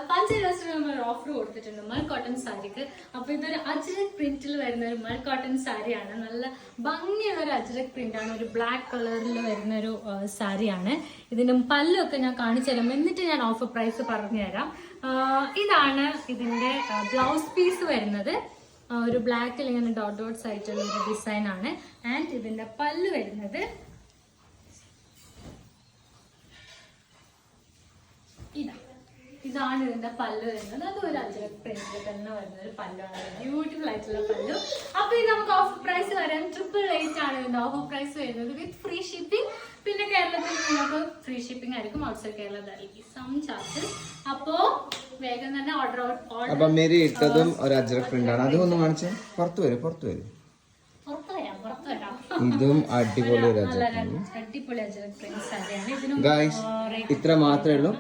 പഞ്ചവസ്ത്ര നമ്മൾ ഓഫർ കൊടുത്തിട്ടുണ്ട് മൾ കോട്ടൺ സാരിക്ക്. അപ്പൊ ഇതൊരു അജ്രക് പ്രിന്റിൽ വരുന്ന ഒരു മൾ കോട്ടൺ സാരിയാണ്. നല്ല ഭംഗിയുള്ള ഒരു അജ്രക് പ്രിന്റ് ആണ്. ഒരു ബ്ലാക്ക് കളറിൽ വരുന്ന ഒരു സാരിയാണ്. ഇതിന്റെ പല്ലൊക്കെ ഞാൻ കാണിച്ചു തരാം, എന്നിട്ട് ഞാൻ ഓഫർ പ്രൈസ് പറഞ്ഞു തരാം. ഇതാണ് ഇതിന്റെ ബ്ലൗസ് പീസ് വരുന്നത്. ഒരു ബ്ലാക്കിൽ ഇങ്ങനെ ഡോട്ട്സ് ആയിട്ടുള്ള ഒരു ഡിസൈൻ ആണ്. ആൻഡ് ഇതിന്റെ പല്ല് വരുന്നത് ഇതാണ് ഇതിന്റെ പല്ല് വരുന്നത്. അത് ഒരു അജ്രക് പ്രിന്റിൽ തന്നെ വരുന്ന ഒരു പല്ലാണ്. ബ്യൂട്ടിഫുൾ ആയിട്ടുള്ള പല്ലു. അപ്പൊ ഇത് നമുക്ക് ഓഫർ പ്രൈസ് വരാൻ 888 ആണ് ഇതിന്റെ ഓഫർ പ്രൈസ് വരുന്നത് വിത്ത് ഫ്രീ ഷിപ്പിംഗ്. പിന്നെ കേരളത്തിൽ നിങ്ങൾക്ക് ഫ്രീ ഷിപ്പിംഗ് ആയിരിക്കും. Outside Kerala some charges. അപ്പോ വേഗം തന്നെ ഓർഡർ. അപ്പൊ മേരി ഇട്ടതും ഒരു അജ്രക് പ്രിന്റ് ആണ്. അതൊന്ന് കാണിച്ചേ. പുറത്തു വരും. ഇതും അടിപൊളി ഒരു അജ്രക് അടിപൊളി അജ്രക് പ്രിന്റ് സാരിയാണ്. ഗൈസ് ഇത്ര മാത്രമേ ഉള്ളൂ.